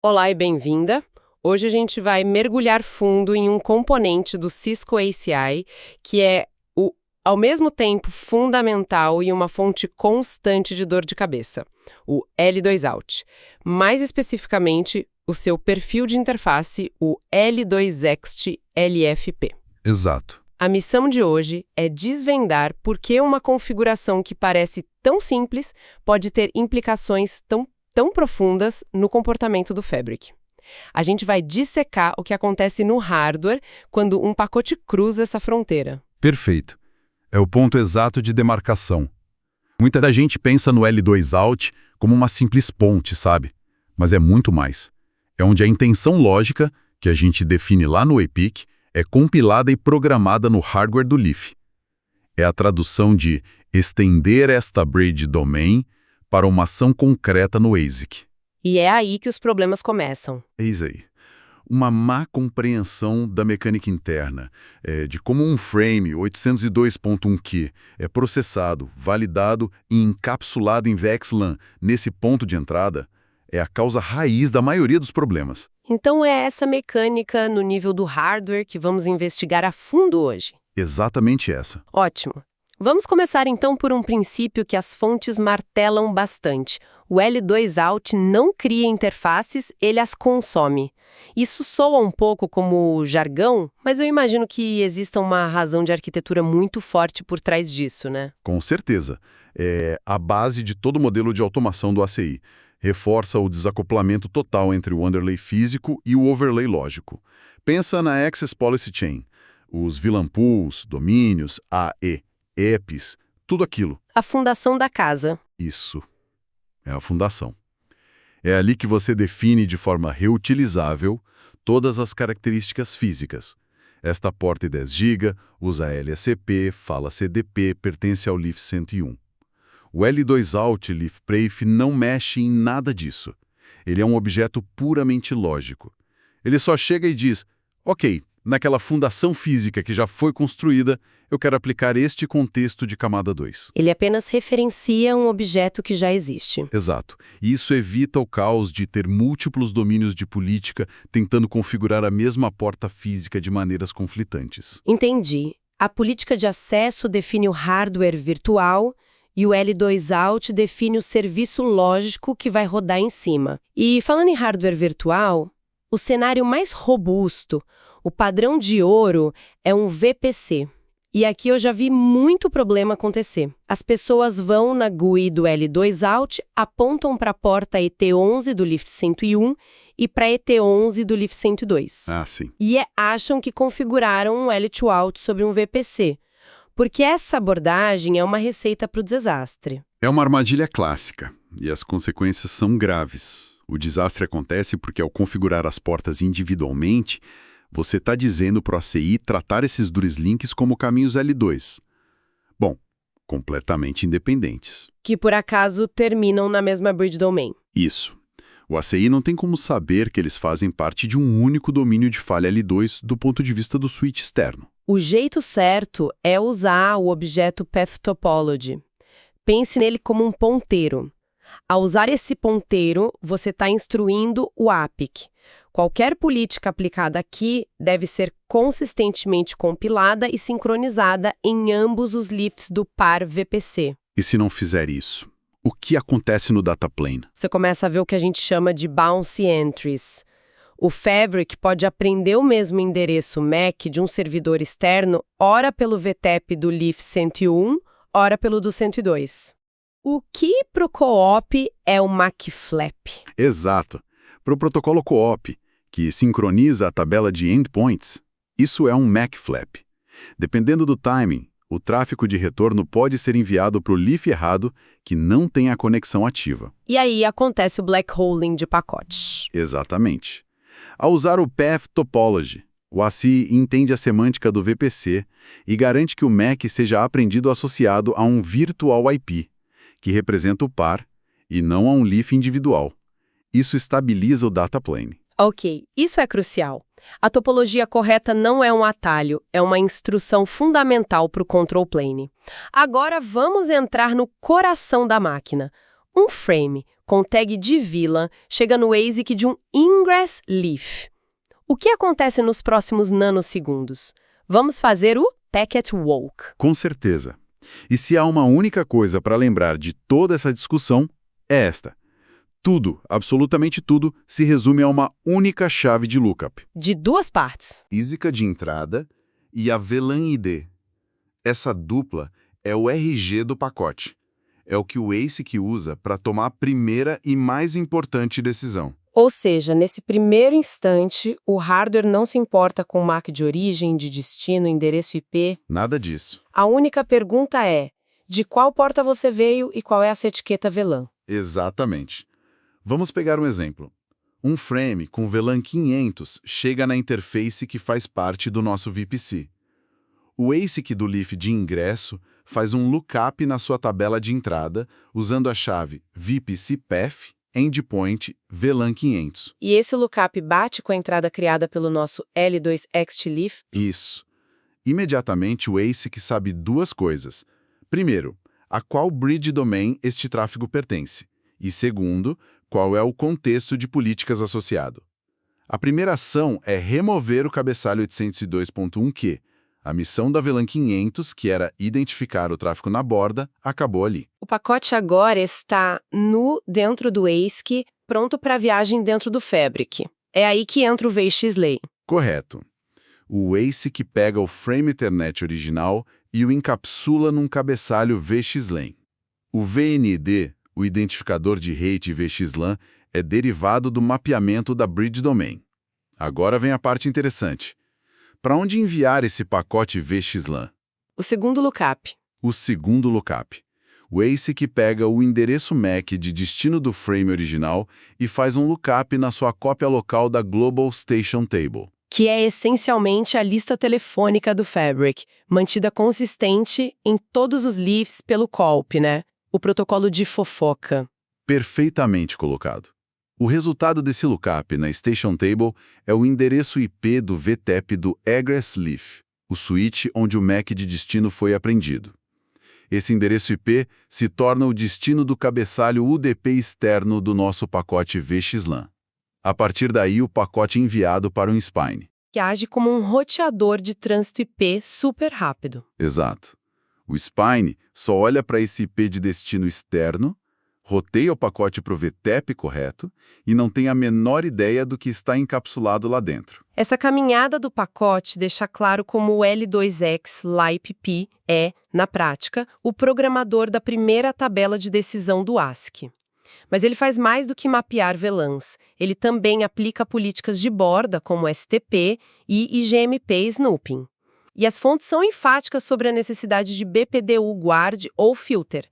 Olá e bem-vinda! Hoje a gente vai mergulhar fundo em um componente do Cisco ACI que é, ao mesmo tempo, fundamental e uma fonte constante de dor de cabeça, o L2Out. Mais especificamente, o seu perfil de interface, o L2Ext LFP. Exato. A missão de hoje é desvendar por que uma configuração que parece tão simples pode ter implicações tão profundas no comportamento do Fabric. A gente vai dissecar o que acontece no hardware quando um pacote cruza essa fronteira. Perfeito. É o ponto exato de demarcação. Muita da gente pensa no L2Out como uma simples ponte, sabe? Mas é muito mais. É onde a intenção lógica, que a gente define lá no EPIC, é compilada e programada no hardware do Leaf. É a tradução de estender esta bridge domain para uma ação concreta no ASIC. E é aí que os problemas começam. Eis aí. Uma má compreensão da mecânica interna, de como um frame 802.1Q é processado, validado e encapsulado em VXLAN nesse ponto de entrada, é a causa raiz da maioria dos problemas. Então é essa mecânica no nível do hardware que vamos investigar a fundo hoje. Exatamente essa. Ótimo. Vamos começar então por um princípio que as fontes martelam bastante. O L2Out não cria interfaces, ele as consome. Isso soa um pouco como jargão, mas eu imagino que exista uma razão de arquitetura muito forte por trás disso, né? Com certeza. É a base de todo modelo de automação do ACI. Reforça o desacoplamento total entre o underlay físico e o overlay lógico. Pensa na Access Policy Chain. Os VLAN pools, domínios, AE, EPs, tudo aquilo. A fundação da casa. Isso. É a fundação. É ali que você define de forma reutilizável todas as características físicas. Esta porta é 10 GB, usa LSCP, fala CDP, pertence ao Leaf 101. O L2Out Leaf Pref não mexe em nada disso. Ele é um objeto puramente lógico. Ele só chega e diz, ok, naquela fundação física que já foi construída, eu quero aplicar este contexto de camada 2. Ele apenas referencia um objeto que já existe. Exato. E isso evita o caos de ter múltiplos domínios de política tentando configurar a mesma porta física de maneiras conflitantes. Entendi. A política de acesso define o hardware virtual e o L2Out define o serviço lógico que vai rodar em cima. E falando em hardware virtual, o cenário mais robusto, o padrão de ouro, é um VPC. E aqui eu já vi muito problema acontecer. As pessoas vão na GUI do L2Out, apontam para a porta ET11 do Leaf 101 e para ET11 do Leaf 102. Ah, sim. E acham que configuraram um L2Out sobre um VPC. Porque essa abordagem é uma receita para o desastre. É uma armadilha clássica, e as consequências são graves. O desastre acontece porque, ao configurar as portas individualmente, você está dizendo para o ACI tratar esses duros links como caminhos L2. Bom, completamente independentes. Que, por acaso, terminam na mesma bridge domain. Isso. O ACI não tem como saber que eles fazem parte de um único domínio de falha L2 do ponto de vista do switch externo. O jeito certo é usar o objeto Path Topology. Pense nele como um ponteiro. Ao usar esse ponteiro, você está instruindo o APIC. Qualquer política aplicada aqui deve ser consistentemente compilada e sincronizada em ambos os leafs do par VPC. E se não fizer isso, o que acontece no data plane? Você começa a ver o que a gente chama de bouncy entries. O Fabric pode aprender o mesmo endereço MAC de um servidor externo, ora pelo VTEP do Leaf 101, ora pelo do 102. O que para o co-op é o MAC-flap? Exato. Para o protocolo co-op, que sincroniza a tabela de endpoints, isso é um MAC-flap. Dependendo do timing, o tráfego de retorno pode ser enviado para o Leaf errado, que não tem a conexão ativa. E aí acontece o black holing de pacotes. Exatamente. Ao usar o Path Topology, o ACI entende a semântica do VPC e garante que o MAC seja aprendido associado a um Virtual IP, que representa o par, e não a um Leaf individual. Isso estabiliza o data plane. Ok, isso é crucial. A topologia correta não é um atalho, é uma instrução fundamental para o control plane. Agora vamos entrar no coração da máquina. Um frame com tag de vila, chega no ASIC de um Ingress Leaf. O que acontece nos próximos nanosegundos? Vamos fazer o Packet Walk. Com certeza. E se há uma única coisa para lembrar de toda essa discussão, é esta. Tudo, absolutamente tudo, se resume a uma única chave de lookup. De duas partes. Física de entrada e a VLAN ID. Essa dupla é o RG do pacote. É o que o ASIC usa para tomar a primeira e mais importante decisão. Ou seja, nesse primeiro instante, o hardware não se importa com o MAC de origem, de destino, endereço IP. Nada disso. A única pergunta é, de qual porta você veio e qual é a sua etiqueta VLAN? Exatamente. Vamos pegar um exemplo. Um frame com VLAN 500 chega na interface que faz parte do nosso VPC. O ASIC do Leaf de ingresso faz um lookup na sua tabela de entrada usando a chave VPC-Path Endpoint VLAN 500. E esse lookup bate com a entrada criada pelo nosso L2Ext Leaf? Isso. Imediatamente o ASIC sabe duas coisas. Primeiro, a qual bridge domain este tráfego pertence. E segundo, qual é o contexto de políticas associado. A primeira ação é remover o cabeçalho 802.1q. A missão da VLAN 500, que era identificar o tráfego na borda, acabou ali. O pacote agora está nu dentro do ASIC, pronto para a viagem dentro do Fabric. É aí que entra o VXLAN. Correto. O ASIC pega o frame Ethernet original e o encapsula num cabeçalho VXLAN. O VND, o identificador de rede VXLAN, é derivado do mapeamento da Bridge Domain. Agora vem a parte interessante. Para onde enviar esse pacote VXLAN? O segundo lookup. O segundo lookup. O ASIC pega o endereço MAC de destino do frame original e faz um lookup na sua cópia local da Global Station Table. Que é essencialmente a lista telefônica do Fabric, mantida consistente em todos os leafs pelo COLP, né? O protocolo de fofoca. Perfeitamente colocado. O resultado desse lookup na Station Table é o endereço IP do VTEP do Egress Leaf, o switch onde o MAC de destino foi apreendido. Esse endereço IP se torna o destino do cabeçalho UDP externo do nosso pacote VXLAN. A partir daí, o pacote é enviado para um spine. Que age como um roteador de trânsito IP super rápido. Exato. O spine só olha para esse IP de destino externo, roteia o pacote para o VTEP correto e não tem a menor ideia do que está encapsulado lá dentro. Essa caminhada do pacote deixa claro como o L2X LIPP é, na prática, o programador da primeira tabela de decisão do ASIC. Mas ele faz mais do que mapear VLANs. Ele também aplica políticas de borda, como STP e IGMP Snooping. E as fontes são enfáticas sobre a necessidade de BPDU guard ou filter.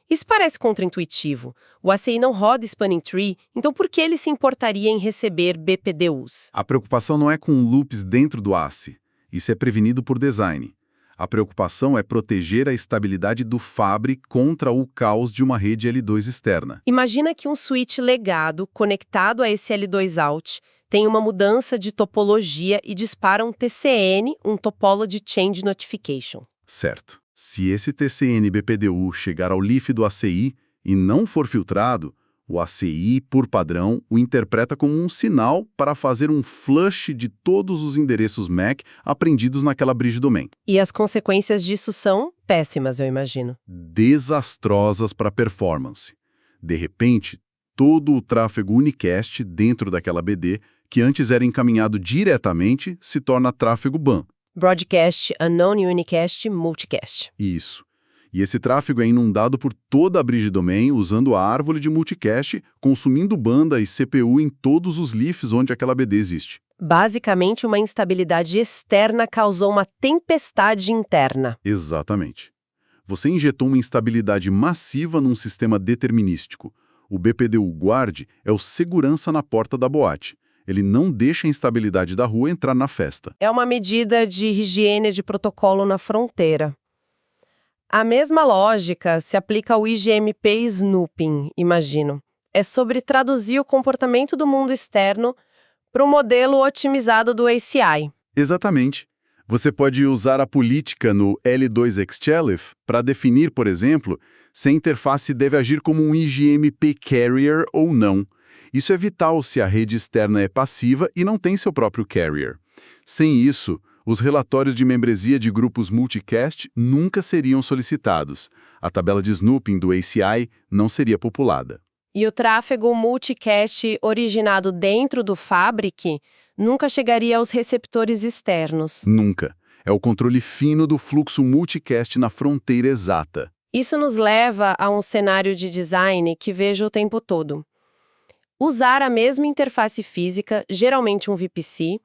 Isso parece contraintuitivo. O ACI não roda Spanning Tree, então por que ele se importaria em receber BPDUs? A preocupação não é com loops dentro do ACI. Isso é prevenido por design. A preocupação é proteger a estabilidade do Fabric contra o caos de uma rede L2 externa. Imagina que um switch legado, conectado a esse L2 out, tem uma mudança de topologia e dispara um TCN, um Topology Change Notification. Certo. Se esse TCN BPDU chegar ao leaf do ACI e não for filtrado, o ACI, por padrão, o interpreta como um sinal para fazer um flush de todos os endereços MAC apreendidos naquela bridge domain. E as consequências disso são péssimas, eu imagino. Desastrosas para a performance. De repente, todo o tráfego unicast dentro daquela BD, que antes era encaminhado diretamente, se torna tráfego BAN. Broadcast, Unknown Unicast, Multicast. Isso. E esse tráfego é inundado por toda a bridge domain usando a árvore de multicast, consumindo banda e CPU em todos os leafs onde aquela BD existe. Basicamente, uma instabilidade externa causou uma tempestade interna. Exatamente. Você injetou uma instabilidade massiva num sistema determinístico. O BPDU Guard é o segurança na porta da boate. Ele não deixa a instabilidade da rua entrar na festa. É uma medida de higiene de protocolo na fronteira. A mesma lógica se aplica ao IGMP Snooping, imagino. É sobre traduzir o comportamento do mundo externo para um modelo otimizado do ACI. Exatamente. Você pode usar a política no L2XChelif para definir, por exemplo, se a interface deve agir como um IGMP carrier ou não. Isso é vital se a rede externa é passiva e não tem seu próprio carrier. Sem isso, os relatórios de membresia de grupos multicast nunca seriam solicitados. A tabela de snooping do ACI não seria populada. E o tráfego multicast originado dentro do Fabric nunca chegaria aos receptores externos. Nunca. É o controle fino do fluxo multicast na fronteira exata. Isso nos leva a um cenário de design que vejo o tempo todo. Usar a mesma interface física, geralmente um VPC,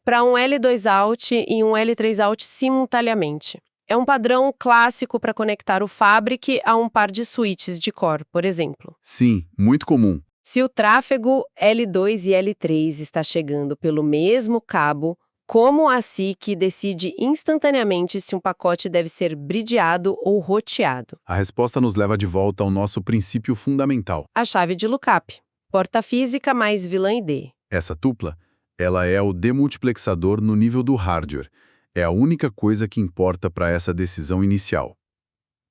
para um L2Out e um L3Out simultaneamente. É um padrão clássico para conectar o Fabric a um par de switches de core, por exemplo. Sim, muito comum. Se o tráfego L2 e L3 está chegando pelo mesmo cabo, como a SIC decide instantaneamente se um pacote deve ser bridgeado ou roteado? A resposta nos leva de volta ao nosso princípio fundamental. A chave de lookup. Porta física mais vilã ID. Essa tupla, ela é o demultiplexador no nível do hardware. É a única coisa que importa para essa decisão inicial.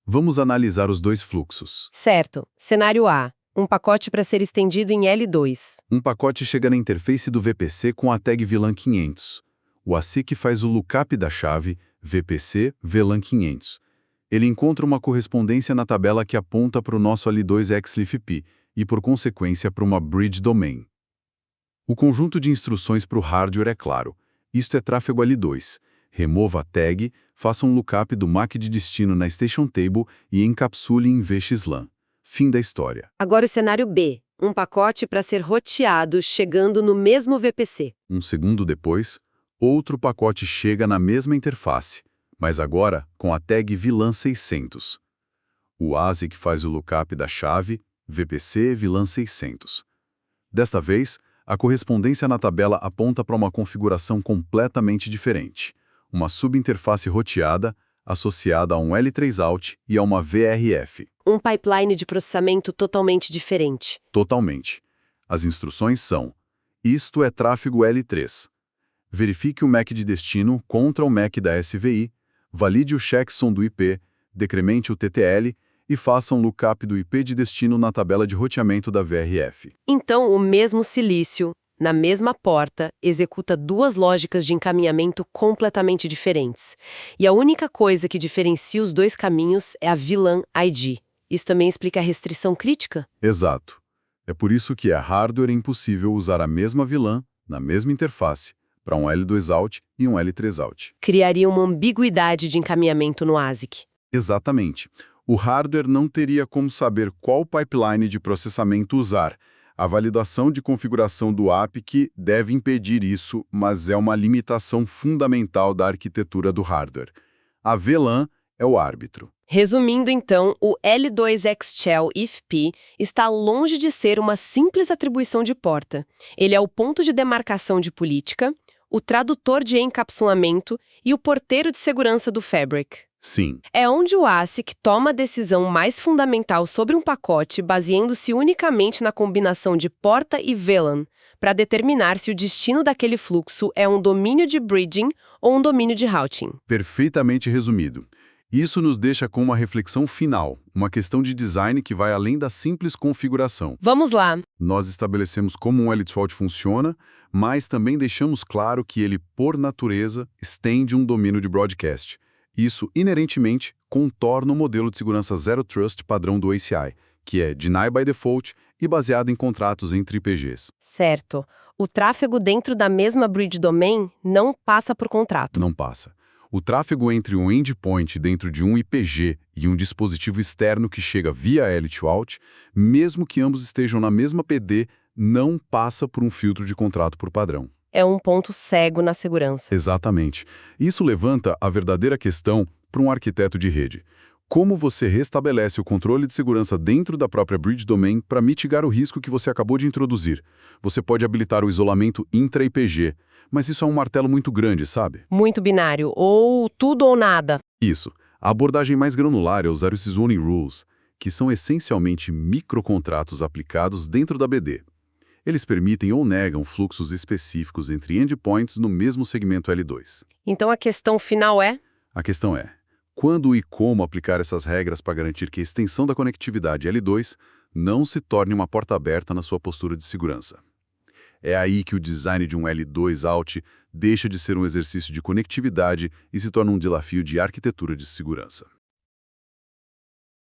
Vamos analisar os dois fluxos. Certo. Cenário A. Um pacote para ser estendido em L2. Um pacote chega na interface do VPC com a tag VLAN 500. O ASIC faz o lookup da chave VPC VLAN 500. Ele encontra uma correspondência na tabela que aponta para o nosso L2XLIFP e, por consequência, para uma bridge domain. O conjunto de instruções para o hardware é claro. Isto é tráfego L2. Remova a tag, faça um lookup do MAC de destino na Station Table e encapsule em VXLAN. Fim da história. Agora o cenário B. Um pacote para ser roteado chegando no mesmo VPC. Um segundo depois, outro pacote chega na mesma interface, mas agora com a tag VLAN 600. O ASIC faz o lookup da chave VPC VLAN 600. Desta vez, a correspondência na tabela aponta para uma configuração completamente diferente. Uma subinterface roteada, associada a um L3Out e a uma VRF. Um pipeline de processamento totalmente diferente. Totalmente. As instruções são: isto é tráfego L3. Verifique o MAC de destino contra o MAC da SVI, valide o checksum do IP, decremente o TTL e faça um lookup do IP de destino na tabela de roteamento da VRF. Então, o mesmo silício, na mesma porta, executa duas lógicas de encaminhamento completamente diferentes. E a única coisa que diferencia os dois caminhos é a VLAN ID. Isso também explica a restrição crítica? Exato. É por isso que é hardware impossível usar a mesma VLAN, na mesma interface, para um L2Out e um L3Out. Criaria uma ambiguidade de encaminhamento no ASIC. Exatamente. O hardware não teria como saber qual pipeline de processamento usar. A validação de configuração do APIC deve impedir isso, mas é uma limitação fundamental da arquitetura do hardware. A VLAN é o árbitro. Resumindo, então, o L2XChel IFP está longe de ser uma simples atribuição de porta. Ele é o ponto de demarcação de política, o tradutor de encapsulamento e o porteiro de segurança do Fabric. Sim. É onde o ASIC toma a decisão mais fundamental sobre um pacote baseando-se unicamente na combinação de porta e VLAN, para determinar se o destino daquele fluxo é um domínio de bridging ou um domínio de routing. Perfeitamente resumido. Isso nos deixa com uma reflexão final, uma questão de design que vai além da simples configuração. Vamos lá. Nós estabelecemos como um L2Out funciona, mas também deixamos claro que ele, por natureza, estende um domínio de broadcast. Isso, inerentemente, contorna o modelo de segurança Zero Trust padrão do ACI, que é Deny by Default e baseado em contratos entre IPGs. Certo. O tráfego dentro da mesma bridge domain não passa por contrato. Não passa. O tráfego entre um endpoint dentro de um IPG e um dispositivo externo que chega via L2Out, mesmo que ambos estejam na mesma PD, não passa por um filtro de contrato por padrão. É um ponto cego na segurança. Exatamente. Isso levanta a verdadeira questão para um arquiteto de rede. Como você restabelece o controle de segurança dentro da própria bridge domain para mitigar o risco que você acabou de introduzir? Você pode habilitar o isolamento intra-IPG, mas isso é um martelo muito grande, sabe? Muito binário, ou tudo ou nada. Isso. A abordagem mais granular é usar os Zoning Rules, que são essencialmente microcontratos aplicados dentro da BD. Eles permitem ou negam fluxos específicos entre endpoints no mesmo segmento L2. Então a questão final é? A questão é, quando e como aplicar essas regras para garantir que a extensão da conectividade L2 não se torne uma porta aberta na sua postura de segurança? É aí que o design de um L2 Out deixa de ser um exercício de conectividade e se torna um desafio de arquitetura de segurança.